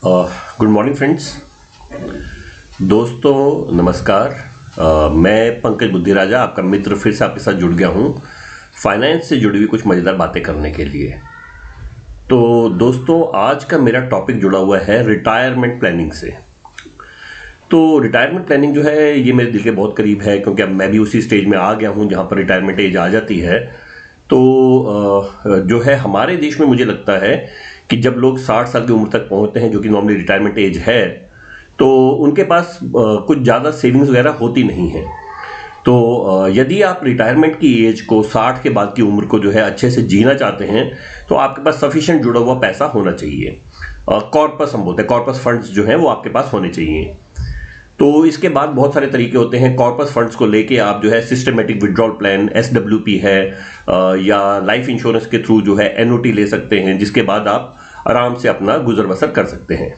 Good morning friends. दोस्तों नमस्कार। मैं पंकज बुद्धिराजा आपका मित्र फिर से आपके साथ जुड़ गया हूँ फाइनेंस से जुड़ी हुई कुछ मज़ेदार बातें करने के लिए। तो दोस्तों आज का मेरा टॉपिक जुड़ा हुआ है रिटायरमेंट प्लानिंग से। तो रिटायरमेंट प्लानिंग जो है ये मेरे दिल के बहुत करीब है, क्योंकि अब मैं भी उसी स्टेज में आ गया हूँ जहाँ पर रिटायरमेंट एज आ जाती है। तो जो है हमारे देश में मुझे लगता है कि जब लोग 60 साल की उम्र तक पहुंचते हैं, जो कि नॉर्मली रिटायरमेंट एज है, तो उनके पास कुछ ज़्यादा सेविंग्स वगैरह होती नहीं है। तो यदि आप रिटायरमेंट की एज को 60 के बाद की उम्र को जो है अच्छे से जीना चाहते हैं, तो आपके पास सफिशिएंट जुड़ा हुआ पैसा होना चाहिए। कॉर्पस हम बोलते हैं, कॉर्पस फंड्स जो हैं वो आपके पास होने चाहिए। तो इसके बाद बहुत सारे तरीके होते हैं। कॉर्पस फंड्स को लेके आप जो है सिस्टमेटिक विड्रॉल प्लान SWP है, या लाइफ इंश्योरेंस के थ्रू जो है NOT ले सकते हैं, जिसके बाद आप आराम से अपना गुजर बसर कर सकते हैं।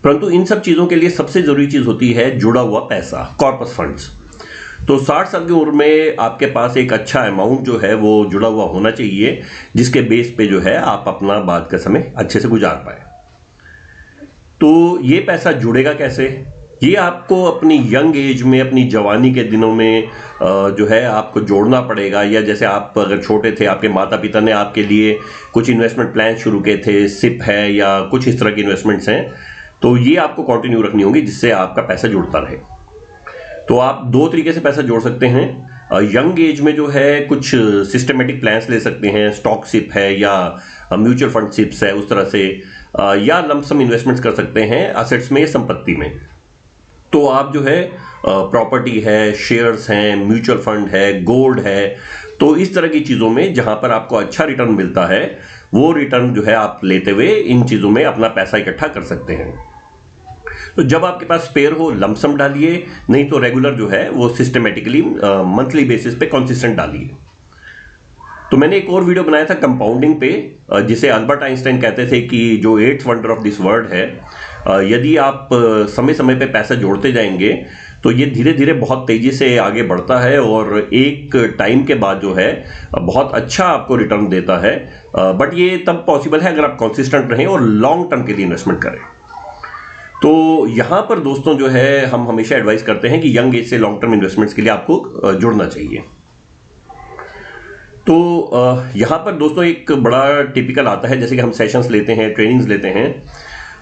परंतु इन सब चीज़ों के लिए सबसे ज़रूरी चीज़ होती है जुड़ा हुआ पैसा, कॉर्पस फंड्स। तो 60 साल की उम्र में आपके पास एक अच्छा अमाउंट जो है वो जुड़ा हुआ होना चाहिए, जिसके बेस पे जो है आप अपना बाद का समय अच्छे से गुजार पाए। तो ये पैसा जुड़ेगा कैसे? ये आपको अपनी यंग एज में, अपनी जवानी के दिनों में जो है आपको जोड़ना पड़ेगा। या जैसे आप अगर छोटे थे, आपके माता पिता ने आपके लिए कुछ इन्वेस्टमेंट प्लान शुरू किए थे, सिप है या कुछ इस तरह की इन्वेस्टमेंट्स हैं, तो ये आपको कंटिन्यू रखनी होगी, जिससे आपका पैसा जुड़ता रहे। तो आप दो तरीके से पैसा जोड़ सकते हैं। यंग एज में जो है कुछ सिस्टमेटिक प्लान्स ले सकते हैं, स्टॉक सिप है या म्यूचुअल फंड सिप्स है, उस तरह से, या लमसम इन्वेस्टमेंट्स कर सकते हैं असेट्स में, संपत्ति में। तो आप जो है प्रॉपर्टी है, शेयर्स हैं, म्यूचुअल फंड है, गोल्ड है, तो इस तरह की चीज़ों में जहां पर आपको अच्छा रिटर्न मिलता है, वो रिटर्न जो है आप लेते हुए इन चीज़ों में अपना पैसा इकट्ठा कर सकते हैं। तो जब आपके पास स्पेयर हो लमसम डालिए, नहीं तो रेगुलर जो है वो सिस्टमेटिकली मंथली बेसिस पे कंसिस्टेंट डालिए। तो मैंने एक और वीडियो बनाया था कंपाउंडिंग पे, जिसे अल्बर्ट आइंस्टाइन कहते थे कि जो 8th wonder of this world है, यदि आप समय समय पे पैसा जोड़ते जाएंगे तो ये धीरे धीरे बहुत तेजी से आगे बढ़ता है और एक टाइम के बाद जो है बहुत अच्छा आपको रिटर्न देता है। बट ये तब पॉसिबल है अगर आप कंसिस्टेंट रहें और लॉन्ग टर्म के लिए इन्वेस्टमेंट करें। तो यहाँ पर दोस्तों जो है हम हमेशा एडवाइस करते हैं कि यंग एज से लॉन्ग टर्म इन्वेस्टमेंट्स के लिए आपको जुड़ना चाहिए। तो यहाँ पर दोस्तों एक बड़ा टिपिकल आता है, जैसे कि हम सेशंस लेते हैं, ट्रेनिंग्स लेते हैं,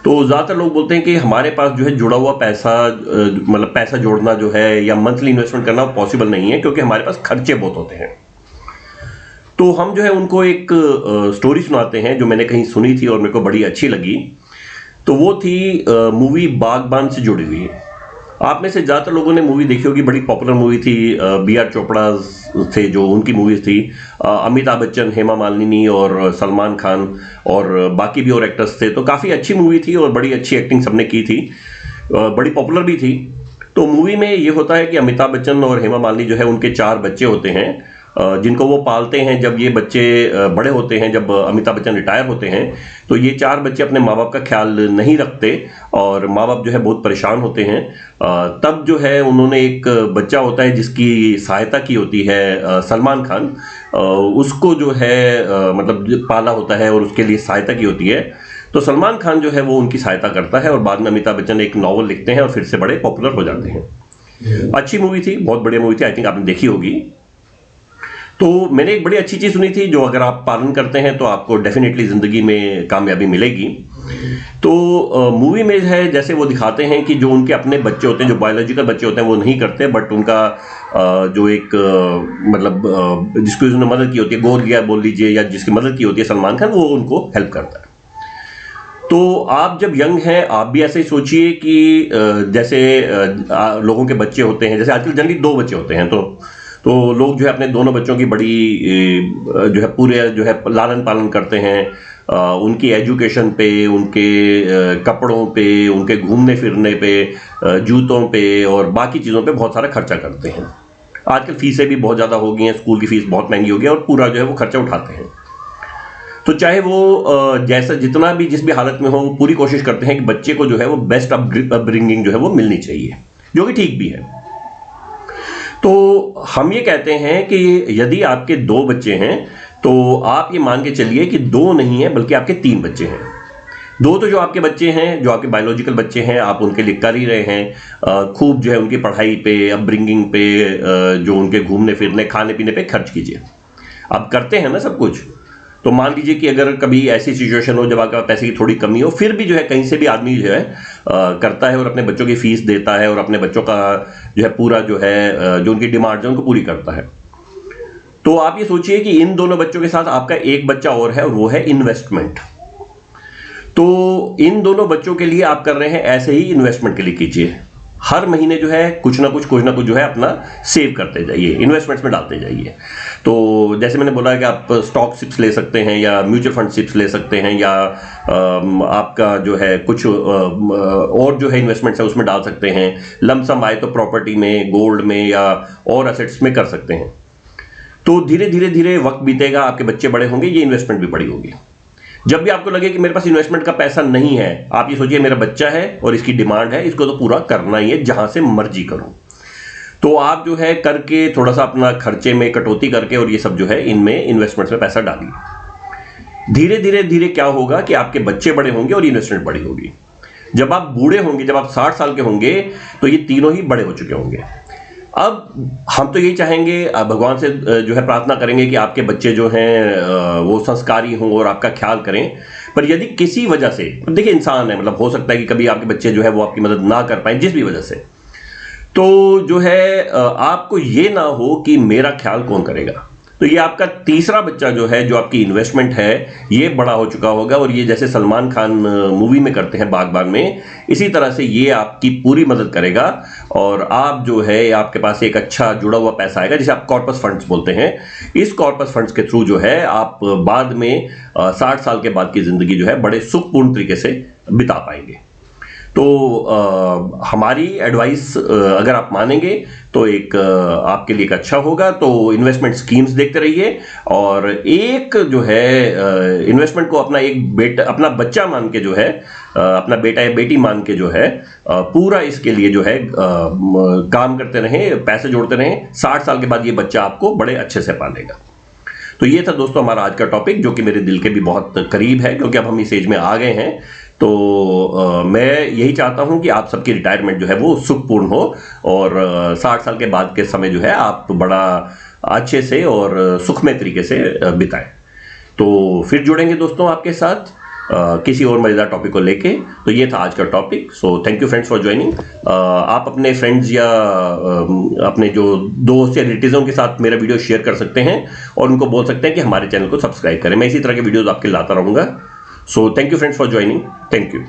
तो ज़्यादातर लोग बोलते हैं कि हमारे पास जो है जुड़ा हुआ पैसा, मतलब पैसा जोड़ना जो है या मंथली इन्वेस्टमेंट करना पॉसिबल नहीं है, क्योंकि हमारे पास खर्चे बहुत होते हैं। तो हम जो है उनको एक स्टोरी सुनाते हैं जो मैंने कहीं सुनी थी और मेरे को बड़ी अच्छी लगी। तो वो थी मूवी बागबान से जुड़ी हुई। आप में से ज़्यादातर लोगों ने मूवी देखी होगी, बड़ी पॉपुलर मूवी थी। BR चोपड़ा थे जो उनकी मूवीज थी, अमिताभ बच्चन, हेमा मालिनी और सलमान खान और बाकी भी और एक्टर्स थे। तो काफ़ी अच्छी मूवी थी और बड़ी अच्छी एक्टिंग सबने की थी, बड़ी पॉपुलर भी थी। तो मूवी में ये होता है कि अमिताभ बच्चन और हेमा मालिनी जो है उनके 4 बच्चे होते हैं, जिनको वो पालते हैं। जब ये बच्चे बड़े होते हैं, जब अमिताभ बच्चन रिटायर होते हैं, तो ये 4 बच्चे अपने माँ बाप का ख्याल नहीं रखते और माँ बाप जो है बहुत परेशान होते हैं। तब जो है उन्होंने एक बच्चा होता है जिसकी सहायता की होती है सलमान खान, उसको जो है मतलब पाला होता है और उसके लिए सहायता की होती है। तो सलमान खान जो है वो उनकी सहायता करता है और बाद में अमिताभ बच्चन एक नॉवल लिखते हैं और फिर से बड़े पॉपुलर हो जाते हैं। अच्छी मूवी थी, बहुत बढ़िया मूवी थी, आई थिंक आपने देखी होगी। तो मैंने एक बड़ी अच्छी चीज़ सुनी थी, जो अगर आप पालन करते हैं तो आपको डेफिनेटली ज़िंदगी में कामयाबी मिलेगी। तो मूवी में है जैसे वो दिखाते हैं कि जो उनके अपने बच्चे होते हैं, जो बायोलॉजिकल बच्चे होते हैं, वो नहीं करते, बट उनका जो एक मतलब जिसको उसने मदद की होती है, गोद लिया बोल लीजिए, या जिसकी मदद की होती है सलमान खान, वो उनको हेल्प करता है। तो आप जब यंग हैं आप भी ऐसे ही सोचिए कि जैसे लोगों के बच्चे होते हैं, जैसे आजकल जनरली 2 बच्चे होते हैं, तो लोग जो है अपने दोनों बच्चों की बड़ी जो है पूरे जो है लालन पालन करते हैं, उनकी एजुकेशन पे, उनके कपड़ों पे, उनके घूमने फिरने पे, जूतों पे और बाकी चीज़ों पे बहुत सारा खर्चा करते हैं। आजकल फीसें भी बहुत ज़्यादा हो गई हैं, स्कूल की फीस बहुत महंगी हो गई है और पूरा जो है वो खर्चा उठाते हैं। तो चाहे वो जैसा जितना भी जिस भी हालत में हो, वो पूरी कोशिश करते हैं कि बच्चे को जो है वो बेस्ट अपब्रिंगिंग जो है वो मिलनी चाहिए, जो कि ठीक भी है। तो हम ये कहते हैं कि यदि आपके 2 बच्चे हैं तो आप ये मान के चलिए कि 2 नहीं है बल्कि आपके 3 बच्चे हैं। दो तो जो आपके बच्चे हैं, जो आपके बायोलॉजिकल बच्चे हैं, आप उनके लिए कर ही रहे हैं, खूब जो है उनकी पढ़ाई पे, अपब्रिंगिंग पे, जो उनके घूमने फिरने खाने पीने पे खर्च कीजिए। आप करते हैं ना सब कुछ। तो मान लीजिए कि अगर कभी ऐसी सिचुएशन हो जब आपका पैसे की थोड़ी कमी हो, फिर भी जो है कहीं से भी आदमी जो है करता है और अपने बच्चों की फीस देता है और अपने बच्चों का जो है पूरा जो है जो उनकी डिमांड है उनको पूरी करता है। तो आप ये सोचिए कि इन दोनों बच्चों के साथ आपका एक बच्चा और है और वो है इन्वेस्टमेंट। तो इन दोनों बच्चों के लिए आप कर रहे हैं ऐसे ही इन्वेस्टमेंट के लिए कीजिए। हर महीने जो है कुछ ना कुछ जो है अपना सेव करते जाइए, इन्वेस्टमेंट्स में डालते जाइए। तो जैसे मैंने बोला है कि आप स्टॉक सिप्स ले सकते हैं या म्यूचुअल फंड सिप्स ले सकते हैं या आपका जो है कुछ और जो है इन्वेस्टमेंट्स है उसमें डाल सकते हैं। लमसम आए तो प्रॉपर्टी में, गोल्ड में या और असेट्स में कर सकते हैं। तो धीरे धीरे धीरे वक्त बीतेगा, आपके बच्चे बड़े होंगे, ये इन्वेस्टमेंट भी बड़ी होगी। जब भी आपको लगे कि मेरे पास इन्वेस्टमेंट का पैसा नहीं है, आप ये सोचिए मेरा बच्चा है और इसकी डिमांड है, इसको तो पूरा करना ही है, जहां से मर्जी करूं। तो आप जो है करके थोड़ा सा अपना खर्चे में कटौती करके और ये सब जो है इनमें इन्वेस्टमेंट्स में पैसा डालिए। धीरे धीरे धीरे क्या होगा कि आपके बच्चे बड़े होंगे और इन्वेस्टमेंट बड़ी होगी। जब आप बूढ़े होंगे, जब आप 60 साल के होंगे, तो ये तीनों ही बड़े हो चुके होंगे। अब हम तो यही चाहेंगे, भगवान से जो है प्रार्थना करेंगे कि आपके बच्चे जो हैं वो संस्कारी हों और आपका ख्याल करें। पर यदि किसी वजह से, देखिए इंसान है, मतलब हो सकता है कि कभी आपके बच्चे जो है वो आपकी मदद ना कर पाए जिस भी वजह से, तो जो है आपको ये ना हो कि मेरा ख्याल कौन करेगा। तो ये आपका तीसरा बच्चा जो है, जो आपकी इन्वेस्टमेंट है, ये बड़ा हो चुका होगा और ये जैसे सलमान खान मूवी में करते हैं बागबान में, इसी तरह से ये आपकी पूरी मदद करेगा और आप जो है आपके पास एक अच्छा जुड़ा हुआ पैसा आएगा, जिसे आप कॉर्पस फंड्स बोलते हैं। इस कॉर्पस फंड्स के थ्रू जो है आप बाद में 60 साल के बाद की जिंदगी जो है बड़े सुखपूर्ण तरीके से बिता पाएंगे। तो हमारी एडवाइस अगर आप मानेंगे तो एक आपके लिए एक अच्छा होगा। तो इन्वेस्टमेंट स्कीम्स देखते रहिए और एक जो है इन्वेस्टमेंट को अपना एक बेटा, अपना बच्चा मान के जो है, अपना बेटा या बेटी मान के जो है पूरा इसके लिए जो है काम करते रहें, पैसे जोड़ते रहें। 60 साल के बाद ये बच्चा आपको बड़े अच्छे से पालेगा। तो ये था दोस्तों हमारा आज का टॉपिक, जो कि मेरे दिल के भी बहुत करीब है, क्योंकि अब हम इस एज में आ गए हैं। तो मैं यही चाहता हूं कि आप सबकी रिटायरमेंट जो है वो सुखपूर्ण हो और 60 साल के बाद के समय जो है आप बड़ा अच्छे से और सुखमय तरीके से बिताएं। तो फिर जुड़ेंगे दोस्तों आपके साथ किसी और मजेदार टॉपिक को लेके। तो ये था आज का topic. So thank you friends for joining. आप अपने फ्रेंड्स या अपने जो दोस्त या रिलेटिव्स के साथ मेरा वीडियो शेयर कर सकते हैं और उनको बोल सकते हैं कि हमारे चैनल को सब्सक्राइब करें। मैं इसी तरह के वीडियोस आपके लाता रहूंगा। So thank you friends for joining. Thank you.